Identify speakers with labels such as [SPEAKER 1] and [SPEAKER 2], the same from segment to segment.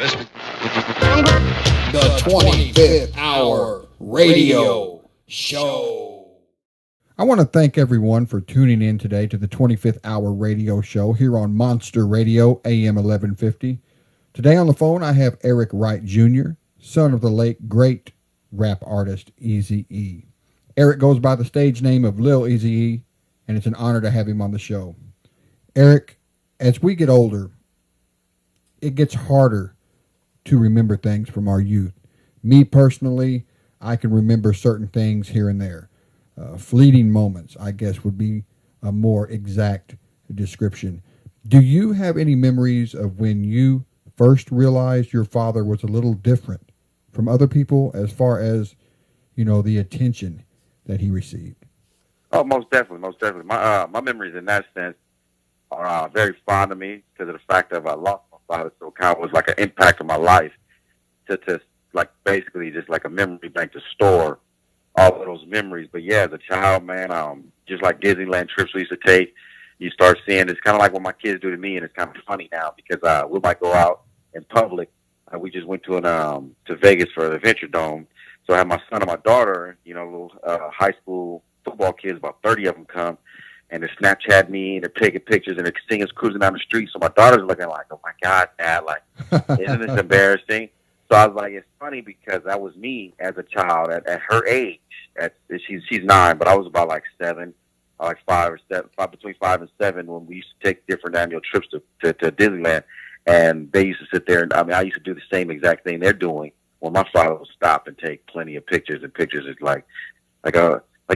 [SPEAKER 1] The 25th Hour Radio Show. I want to thank everyone for tuning in today to the 25th Hour Radio Show here on Monster Radio, AM1150. Today on the phone, I have Eric Wright Jr., son of the late great rap artist Eazy-E. Eric goes by the stage name of Lil Eazy-E, and it's an honor to have him on the show. Eric, as we get older, it gets harder to remember things from our youth. Me personally, I can remember certain things here and there. Fleeting moments, I guess, would be a more exact description. Do you have any memories of when you first realized your father was a little different from other people as far as, the attention that he received?
[SPEAKER 2] Oh, most definitely, most definitely. My memories in that sense are very fond of me because of the fact that I lost my father, so it kind of was like an impact on my life to like basically just like a memory bank to store all of those memories. But yeah, as a child, man, just like Disneyland trips we used to take, you start seeing it's kind of like what my kids do to me, and it's kind of funny now because we might go out in public. We just went to Vegas for the Adventure Dome, so I had my son and my daughter, little high school football kids, about 30 of them come, and they Snapchat me, and they're taking pictures, and they're seeing us cruising down the street. So my daughter's looking like, oh my God, Dad, like, isn't this embarrassing? So I was like, it's funny because that was me as a child at her age. She's 9, but I was about like 7, like 5 or 7, between 5 and 7 when we used to take different annual trips to Disneyland, and they used to sit there, and I used to do the same exact thing they're doing when my father would stop and take plenty of pictures, and pictures is like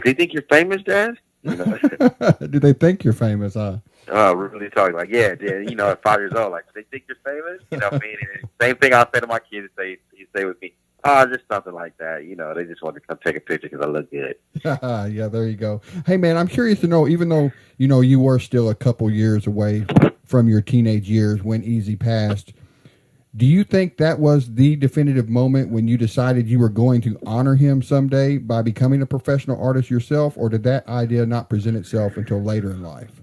[SPEAKER 2] they think you're famous, Dad?
[SPEAKER 1] Do they think you're famous, huh?
[SPEAKER 2] Really talking like, yeah, at 5 years old, like, they think you're famous? You know what I mean? And same thing I'll say to my kids, you say with me, just something like that. They just want to come take a picture because I look good.
[SPEAKER 1] Yeah, there you go. Hey, man, I'm curious to know, even though, you were still a couple years away from your teenage years when Eazy passed, do you think that was the definitive moment when you decided you were going to honor him someday by becoming a professional artist yourself, or did that idea not present itself until later in life?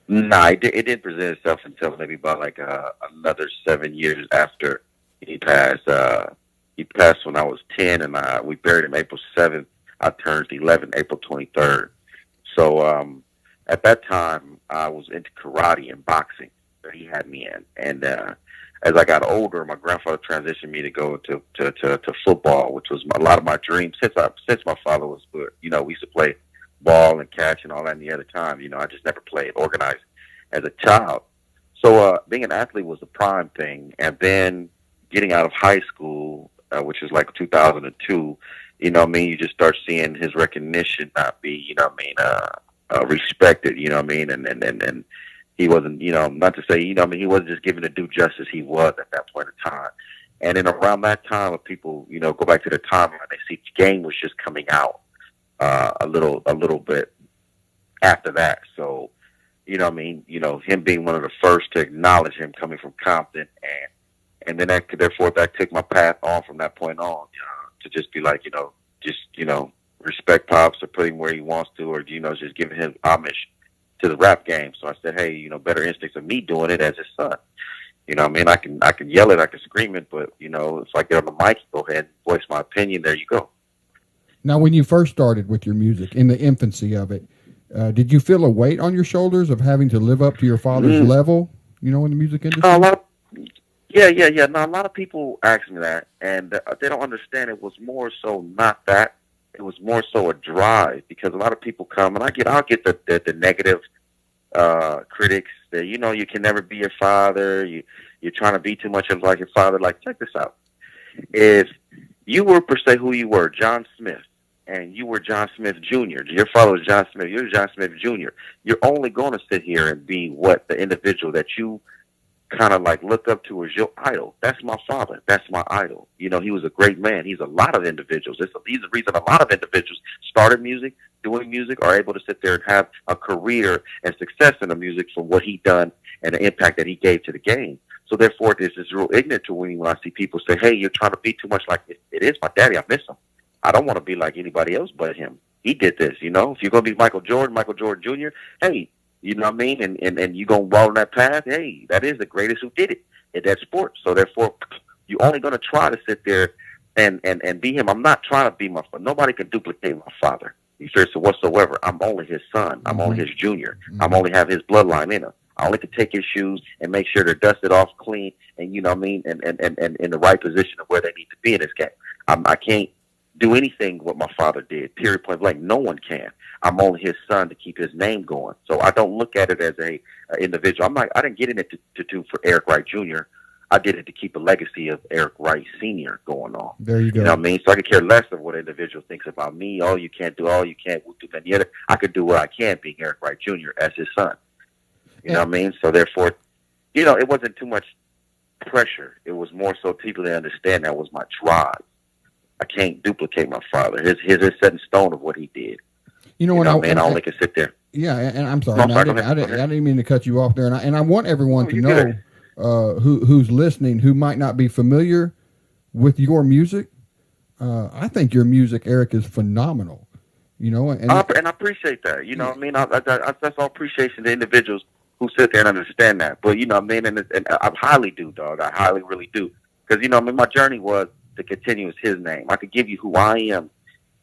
[SPEAKER 2] Nah, it didn't present itself until maybe about like another 7 years after he passed. He passed when I was 10, and we buried him April 7th. I turned 11 April 23rd. So at that time, I was into karate and boxing that he had me in. And as I got older, my grandfather transitioned me to go to football, which was a lot of my dreams since my father was, we used to play ball and catch and all that any other time. I just never played organized as a child. So being an athlete was the prime thing. And then getting out of high school, which is like 2002, you just start seeing his recognition not be, respected, and he wasn't, not to say, he wasn't just given the due justice he was at that point in time. And then around that time, when people, go back to the timeline, they see the game was just coming out a little bit after that. So, him being one of the first to acknowledge him coming from Compton, and then that took my path on from that point on, to just be like, respect Pops or put him where he wants to, or, just giving him homage to the rap game. So I said, hey, better instincts of me doing it as his son. I can yell it, I can scream it, but, if I get on the mic, go ahead and voice my opinion, there you go.
[SPEAKER 1] Now, when you first started with your music, in the infancy of it, did you feel a weight on your shoulders of having to live up to your father's level, in the music industry?
[SPEAKER 2] Yeah. No, a lot of people ask me that, and they don't understand it was more so not that. It was more so a drive, because a lot of people come, and I'll get the negative critics that, you can never be your father. You're trying to be too much of like your father. Like, check this out. If you were, per se, who you were, John Smith, and you were John Smith Jr., your father was John Smith, you're John Smith Jr., you're only going to sit here and be what the individual that you kind of like look up to as your idol. That's my father. That's my idol. He was a great man. He's a lot of individuals. He's the reason a lot of individuals started music, doing music, are able to sit there and have a career and success in the music from what he done and the impact that he gave to the game. So therefore, this is real ignorant to me when I see people say, hey, you're trying to be too much like it. It is my daddy. I miss him. I don't want to be like anybody else but him. He did this, If you're going to be Michael Jordan Jr., hey, you know what I mean? And you're going to walk on that path, hey, that is the greatest who did it in that sport. So therefore, only going to try to sit there and be him. I'm not trying to be my father. Nobody can duplicate my father. He says, so whatsoever. I'm only his son. I'm only his junior. I'm only have his bloodline in him. I only can take his shoes and make sure they're dusted off clean and, you know what I mean, and in the right position of where they need to be in this game. I can't do anything what my father did, period, point blank. No one can. I'm only his son to keep his name going. So I don't look at it as a individual. I didn't get in it to do for Eric Wright Jr. I did it to keep a legacy of Eric Wright Sr. going on.
[SPEAKER 1] There you go.
[SPEAKER 2] You know what I mean? So I could care less of what an individual thinks about me. Oh, you can't do all you can't do that. Yet I could do what I can being Eric Wright Jr. as his son. You know what I mean? So therefore, you know, it wasn't too much pressure. It was more so people to understand that was my drive. I can't duplicate my father. His is set in stone of what he did.
[SPEAKER 1] You know what I
[SPEAKER 2] only can sit there.
[SPEAKER 1] Yeah, and I'm sorry. I didn't mean to cut you off there. And I want everyone to know who's listening, who might not be familiar with your music. I think your music, Eric, is phenomenal. You know, and
[SPEAKER 2] I appreciate that. You know what I mean? That's all appreciation to individuals who sit there and understand that. But, you know what I mean? And I highly do, dog. I highly, really do. Because, you know what I mean? My journey was to continue as his name. I could give you who I am,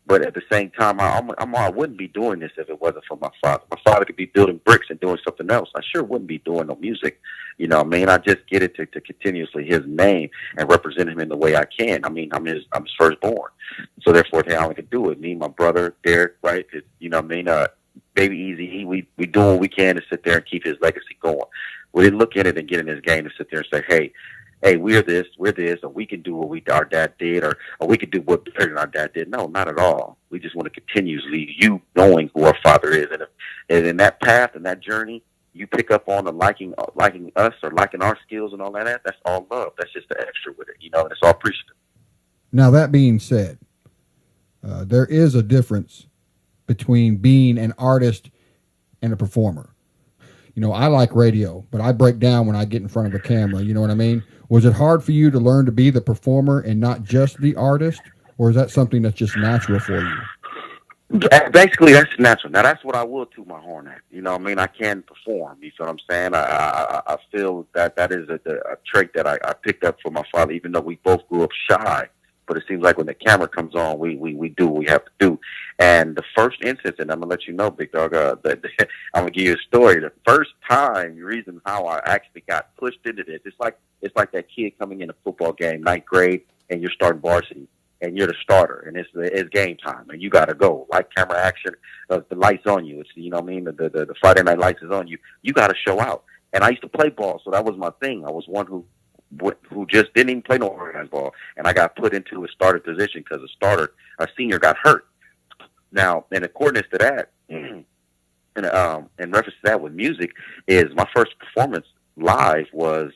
[SPEAKER 2] but at the same time, I wouldn't be doing this if it wasn't for my father. My father could be building bricks and doing something else. I sure wouldn't be doing no music. You know what I mean? I just get it to continuously his name and represent him in the way I can. I mean, I'm his firstborn. So therefore, I only can do it. Me, my brother, Derek, right? You know what I mean? Baby Eazy-E, we do what we can to sit there and keep his legacy going. We didn't look at it and get in his game to sit there and say, hey, we're this, or we can do what our dad did, or we can do what better than our dad did. No, not at all. We just want to continuously, you knowing who our father is. And in that path and that journey, you pick up on the liking us or liking our skills and all that. That's all love. That's just the extra with it, you know, and it's all appreciative.
[SPEAKER 1] Now, that being said, there is a difference between being an artist and a performer. You know, I like radio, but I break down when I get in front of a camera. You know what I mean? Was it hard for you to learn to be the performer and not just the artist? Or is that something that's just natural for you?
[SPEAKER 2] Basically, that's natural. Now, that's what I will toot my horn at. You know what I mean? I can perform. You feel what I'm saying? I feel that is a trait that I picked up from my father, even though we both grew up shy. But it seems like when the camera comes on, we do what we have to do. And the first instance, and I'm going to let you know, Big Dog, I'm going to give you a story. The first time, the reason how I actually got pushed into this, it's like that kid coming in a football game, 9th grade, and you're starting varsity, and you're the starter, and it's game time, and you got to go. Light, camera, action, the light's on you. It's, you know what I mean? The Friday night lights is on you. You got to show out. And I used to play ball, so that was my thing. I was one who just didn't even play no organized ball, and I got put into a starter position because a senior got hurt. Now, in accordance to that, and in reference to that with music, is my first performance live was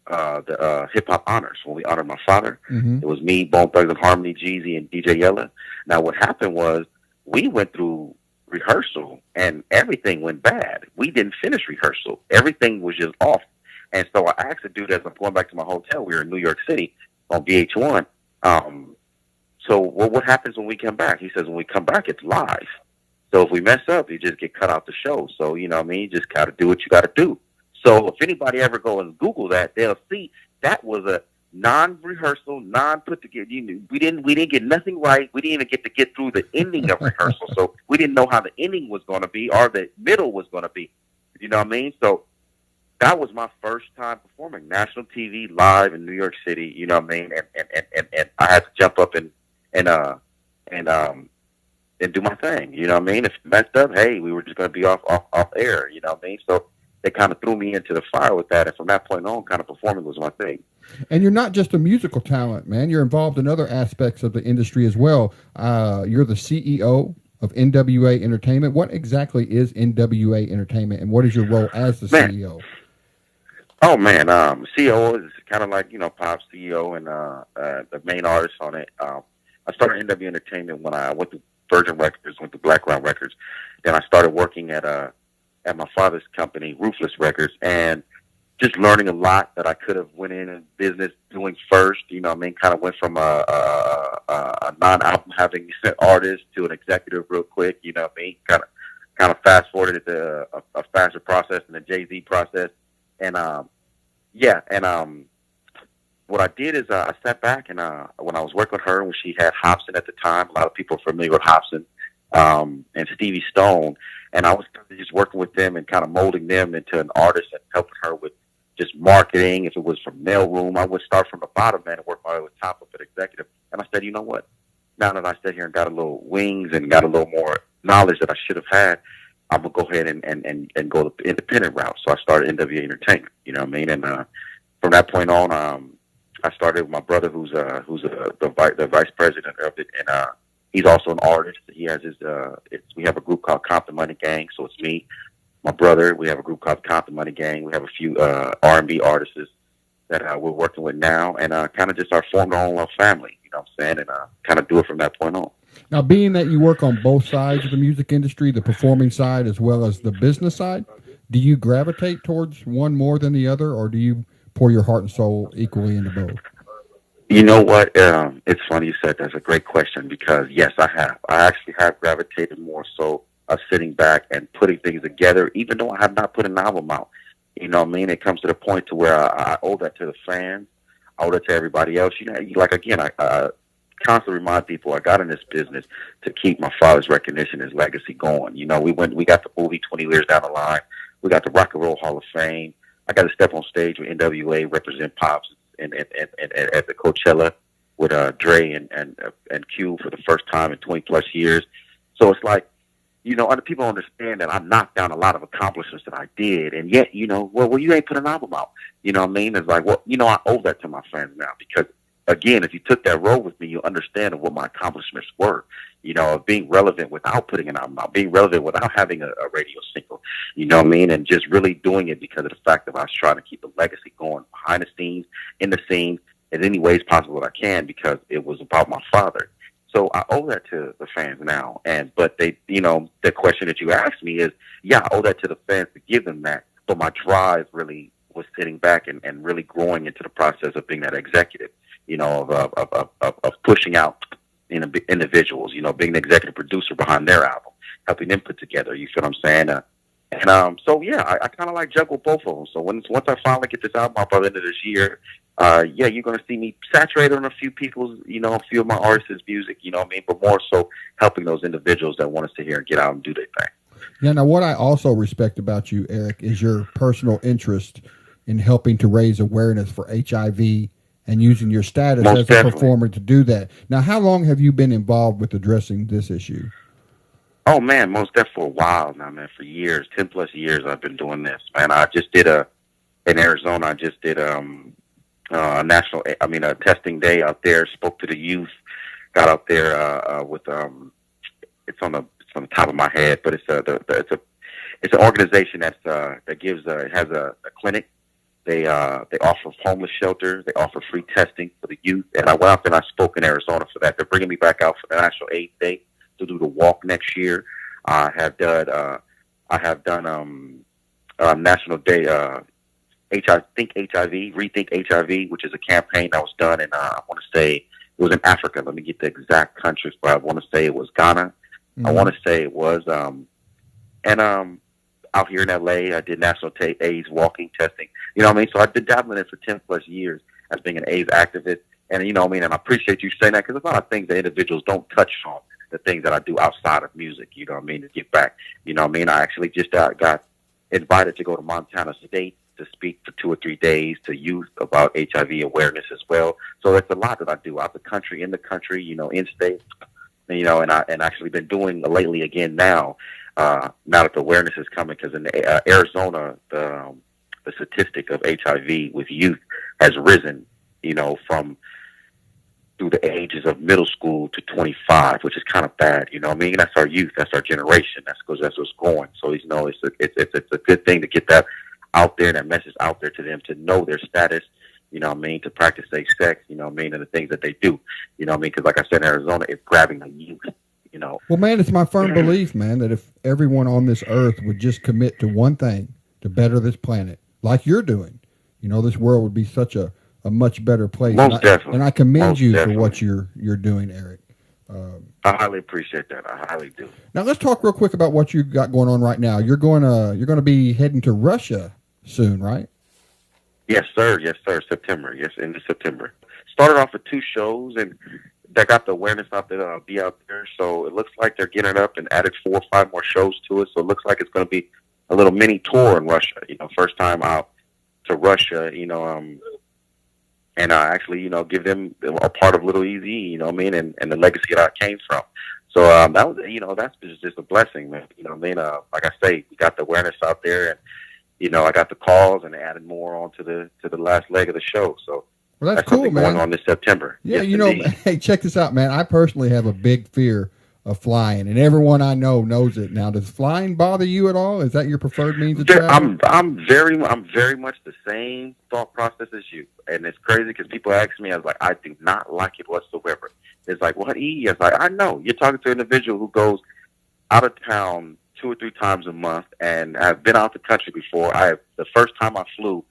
[SPEAKER 2] the Hip Hop Honors when we honored my father. Mm-hmm. It was me, Bone Thugs and Harmony, Jeezy, and DJ Yella. Now, what happened was we went through rehearsal and everything went bad. We didn't finish rehearsal. Everything was just off. And so I asked the dude as I'm going back to my hotel, we were in New York City on VH1. So what happens when we come back? He says, when we come back, it's live. So if we mess up, you just get cut out the show. So, you know what I mean? You just got to do what you got to do. So if anybody ever go and Google that, they'll see that was a non-rehearsal, non-put together. We didn't get nothing right. We didn't even get through the ending of rehearsal. So we didn't know how the ending was going to be or the middle was going to be. You know what I mean? So that was my first time performing national TV live in New York City. You know what I mean? And I had to jump up and do my thing. You know what I mean? If it messed up, hey, we were just going to be off air. You know what I mean? So they kind of threw me into the fire with that. And from that point on, kind of performing was my thing.
[SPEAKER 1] And you're not just a musical talent, man. You're involved in other aspects of the industry as well. You're the CEO of NWA Entertainment. What exactly is NWA Entertainment, and what is your role as the CEO?
[SPEAKER 2] Oh, man, CEO is kind of like, you know, Pop CEO and the main artist on it. I started NWA Entertainment when I went to Virgin Records, went to Blackground Records. Then I started working at my father's company, Ruthless Records, and just learning a lot that I could have went in business doing first. You know what I mean? Kind of went from a non-album having artist to an executive real quick. You know what I mean? Kind of fast forwarded it to a faster process than the Jay-Z process. And, when what I did is I sat back and when I was working with her, when she had Hobson at the time, a lot of people are familiar with Hobson and Stevie Stone, and I was just working with them and kind of molding them into an artist and helping her with just marketing. If it was from mailroom, I would start from the bottom man and work my way to the top of an executive. And I said, you know what? Now that I sat here and got a little wings and got a little more knowledge that I should have had, I'm gonna go ahead and go the independent route. So I started NWA Entertainment. You know what I mean? And from that point on, I started with my brother, who's the vice president of it, and he's also an artist. He has his we have a group called Compton Money Gang. So it's me, my brother. We have a group called Compton Money Gang. We have a few R&B artists that we're working with now, and kind of just formed our own little family. You know what I'm saying? And kind of do it from that point on.
[SPEAKER 1] Now, being that you work on both sides of the music industry, the performing side as well as the business side, do you gravitate towards one more than the other, or do you pour your heart and soul equally into both?
[SPEAKER 2] You know what? It's funny you said that's a great question, because yes, I have. I actually have gravitated more so of sitting back and putting things together, even though I have not put an album out. You know what I mean? It comes to the point to where I owe that to the fans. I owe that to everybody else. You know, like again, I constantly remind people I got in this business to keep my father's recognition, his legacy going. You know, we got the movie 20 years down the line. We got the Rock and Roll Hall of Fame. I got to step on stage with NWA, represent Pops, and at the Coachella with Dre and Q for the first time in 20 plus years. So it's like, you know, other people understand that I knocked down a lot of accomplishments that I did, and yet, you know, well, you ain't put an album out. You know what I mean? It's like, well, you know, I owe that to my fans now, because again, if you took that road with me, you understand what my accomplishments were. You know, of being relevant without putting an album out, being relevant without having a radio single. You know what I mean? And just really doing it because of the fact that I was trying to keep the legacy going behind the scenes, in the scenes, in any ways possible that I can, because it was about my father. So I owe that to the fans now. But they, you know, the question that you asked me is, yeah, I owe that to the fans to give them that. But my drive really was sitting back and really growing into the process of being that executive, you know, of pushing out individuals, you know, being the executive producer behind their album, helping them put together, you feel what I'm saying? So yeah, I kind of like juggle both of them. So once I finally get this album out by the end of this year, yeah, you're going to see me saturated on a few people's, you know, a few of my artists' music, you know what I mean? But more so helping those individuals that want us to hear and get out and do their thing.
[SPEAKER 1] Yeah, now what I also respect about you, Eric, is your personal interest in helping to raise awareness for HIV and using your status as a performer to do that. Now, how long have you been involved with addressing this issue?
[SPEAKER 2] Oh, man, most definitely for a while now, man, for years, 10 plus years I've been doing this, man. I just did in Arizona, I just did a testing day out there, spoke to the youth, got out there with, it's on the top of my head, but it's an organization that has a clinic. They offer homeless shelters. They offer free testing for the youth. And I went out there and I spoke in Arizona for that. They're bringing me back out for the National AIDS Day to do the walk next year. I have done National Day Rethink HIV, which is a campaign that was done, and I want to say it was in Africa. Let me get the exact countries, but I want to say it was Ghana. Mm-hmm. I want to say it was out here in LA, I did National AIDS walking testing. You know what I mean? So I've been dabbling in it for 10 plus years as being an AIDS activist. And you know what I mean? And I appreciate you saying that, because there's a lot of things that individuals don't touch on, the things that I do outside of music, you know what I mean, to give back. You know what I mean? I actually just got invited to go to Montana State to speak for 2 or 3 days to youth about HIV awareness as well. So it's a lot that I do out the country, in the country, you know, in state. You know, and actually been doing lately again now that the awareness is coming, because in Arizona, the statistic of HIV with youth has risen, you know, from through the ages of middle school to 25, which is kind of bad. You know what I mean? That's our youth. That's our generation. That's what's going. So, you know, it's a good thing to get that out there, that message out there to them, to know their status, you know what I mean, to practice safe sex, you know what I mean, and the things that they do, you know what I mean, because like I said, in Arizona, it's grabbing the youth, you know.
[SPEAKER 1] Well, man, it's my firm belief, man, that if everyone on this earth would just commit to one thing to better this planet, like you're doing, you know, this world would be such a much better place.
[SPEAKER 2] Most definitely.
[SPEAKER 1] And I commend you for what you're doing, Eric.
[SPEAKER 2] I highly appreciate that. I highly do.
[SPEAKER 1] Now let's talk real quick about what you got going on right now. You're going to be heading to Russia soon, right?
[SPEAKER 2] Yes, sir. Yes, sir. September. Yes, into September. Started off with 2 shows, and that got the awareness out there that I'll be out there. So it looks like they're getting it up and added 4 or 5 more shows to it. So it looks like it's going to be a little mini tour in Russia. First time out to Russia. And actually, give them a part of Lil Eazy-E. You know what I mean, and the legacy that I came from. So that was, that's just a blessing, man. You know what I mean? Like I say, we got the awareness out there, and I got the calls, and added more on to the last leg of the show. So
[SPEAKER 1] well, that's cool, man.
[SPEAKER 2] Going on this September.
[SPEAKER 1] Yeah, yes, hey, check this out, man. I personally have a big fear of flying, and everyone I know knows it. Now, does flying bother you at all? Is that your preferred means of travel?
[SPEAKER 2] I'm very much the same thought process as you, and it's crazy because people ask me, I was like, I do not like it whatsoever. It's like, what, E? It's like, I know you're talking to an individual who goes out of town 2 or 3 times a month, and I've been out the country before. The first time I flew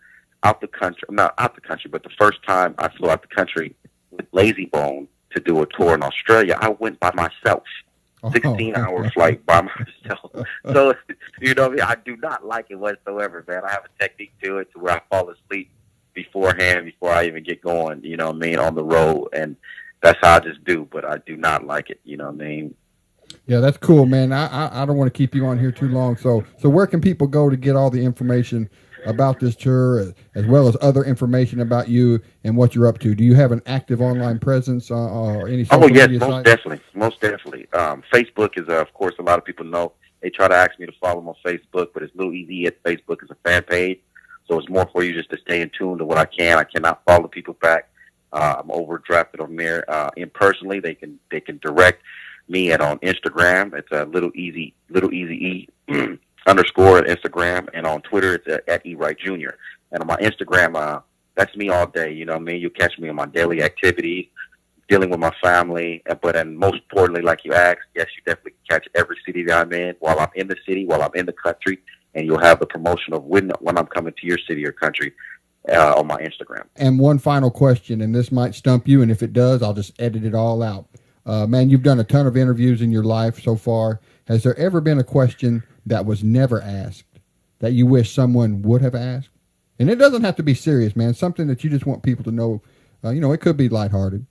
[SPEAKER 2] out the country, not out the country, but the first time I flew out the country with Lazy Bone to do a tour in Australia, I went by myself. 16-hour flight by myself. So, I do not like it whatsoever, man. I have a technique to it to where I fall asleep beforehand, before I even get going, on the road. And that's how I just do, but I do not like it,
[SPEAKER 1] Yeah, that's cool, man. I don't want to keep you on here too long. So where can people go to get all the information about this tour, as well as other information about you and what you're up to? Do you have an active online presence or any social media sites?
[SPEAKER 2] Most definitely. Facebook is, of course, a lot of people know. They try to ask me to follow them on Facebook, but it's Lil Eazy-E at Facebook. It's a fan page, so it's more for you just to stay in tune to what I can. I cannot follow people back. I'm overdrafted on there. Personally, they can direct me on Instagram. It's Lil Eazy-E underscore at Instagram, and on Twitter it's at Wright Jr. And on my Instagram, that's me all day. You know what I mean? You'll catch me on my daily activities, dealing with my family, and most importantly, like you asked, yes, you definitely catch every city that I'm in, while I'm in the city, while I'm in the country, and you'll have the promotion of when I'm coming to your city or country on my Instagram.
[SPEAKER 1] And one final question, and this might stump you, and if it does, I'll just edit it all out. Man, you've done a ton of interviews in your life so far. Has there ever been a question that was never asked that you wish someone would have asked? And it doesn't have to be serious, man. Something that you just want people to know. It could be lighthearted.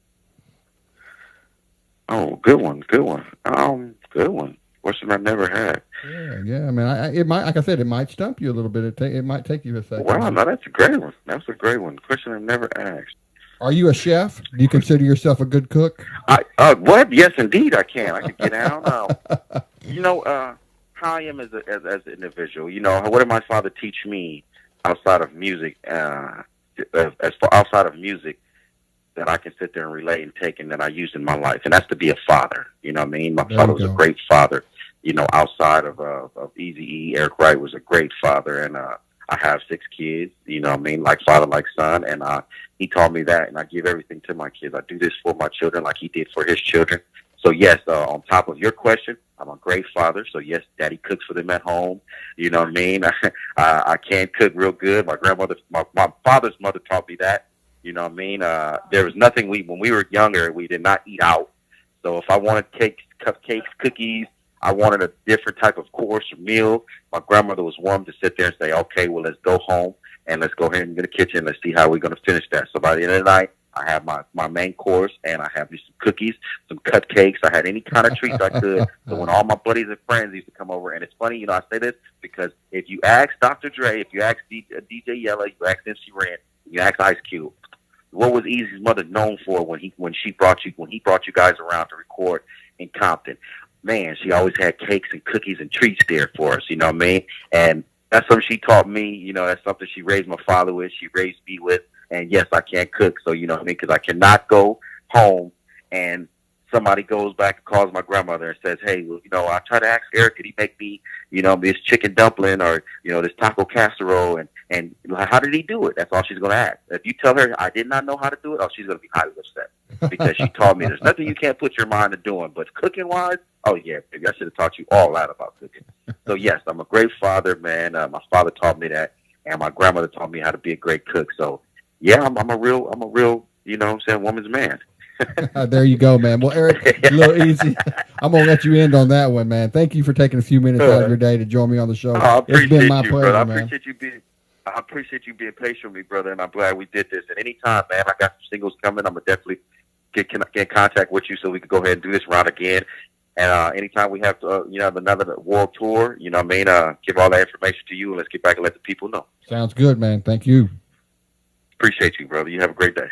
[SPEAKER 2] Oh, good one. Good one. Question I've never had.
[SPEAKER 1] Yeah. I mean, it might, like I said, it might stump you a little bit. It might take you a second.
[SPEAKER 2] Wow, no, that's a great one. That's a great one. Question I've never asked.
[SPEAKER 1] Are you a chef? Do you consider yourself a good cook?
[SPEAKER 2] What? Yes, indeed, I can. I can get down. How I am as an individual. What did my father teach me outside of music? As far outside of music, that I can sit there and relate and take, and that I use in my life, and that's to be a father. You know what I mean? My father was a great father. Outside of Eazy-E, Eric Wright was a great father, and I have 6 kids. You know what I mean? Like father, like son, and he taught me that, and I give everything to my kids. I do this for my children, like he did for his children. So yes, on top of your question, I'm a great father. So yes, Daddy cooks for them at home. You know what I mean? I can cook real good. My grandmother, my father's mother taught me that. You know what I mean? There was nothing when we were younger, we did not eat out. So if I wanted cakes, cupcakes, cookies, I wanted a different type of course or meal, my grandmother was warm to sit there and say, okay, well, let's go home and let's go ahead and get the kitchen. Let's see how we're going to finish that. So by the end of the night, I have my main course, and I have some cookies, some cupcakes. I had any kind of treats I could. So when all my buddies and friends used to come over, and it's funny, I say this because if you ask Dr. Dre, if you ask DJ Yella, you ask MC Ren, you ask Ice Cube, what was Eazy's mother known for when he brought you guys around to record in Compton? Man, she always had cakes and cookies and treats there for us. You know what I mean? And that's something she taught me. That's something she raised my father with. She raised me with. And yes, I can't cook. So, you know what I mean? Because I cannot go home and somebody goes back and calls my grandmother and says, hey, well, I tried to ask Eric, could he make me, this chicken dumpling or, this taco casserole? And how did he do it? That's all she's going to ask. If you tell her I did not know how to do it, she's going to be highly upset because she taught me there's nothing you can't put your mind to doing. But cooking-wise, oh, yeah, baby, I should have taught you all that about cooking. So, yes, I'm a great father, man. My father taught me that, and my grandmother taught me how to be a great cook. So, yeah, I'm a real, woman's man.
[SPEAKER 1] There you go, man. Well, Eric, Lil Eazy, I'm going to let you end on that one, man. Thank you for taking a few minutes out of your day to join me on the show.
[SPEAKER 2] I appreciate
[SPEAKER 1] it's been my pleasure,
[SPEAKER 2] brother.
[SPEAKER 1] man.
[SPEAKER 2] I appreciate you being patient with me, brother, and I'm glad we did this. And anytime, man, I got some singles coming. I'm gonna definitely get in contact with you so we can go ahead and do this round again. And anytime we have another world tour, give all that information to you, and let's get back and let the people know.
[SPEAKER 1] Sounds good, man. Thank you.
[SPEAKER 2] Appreciate you, brother. You have a great day.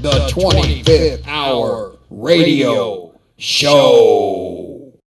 [SPEAKER 1] The 25th Hour Radio Show.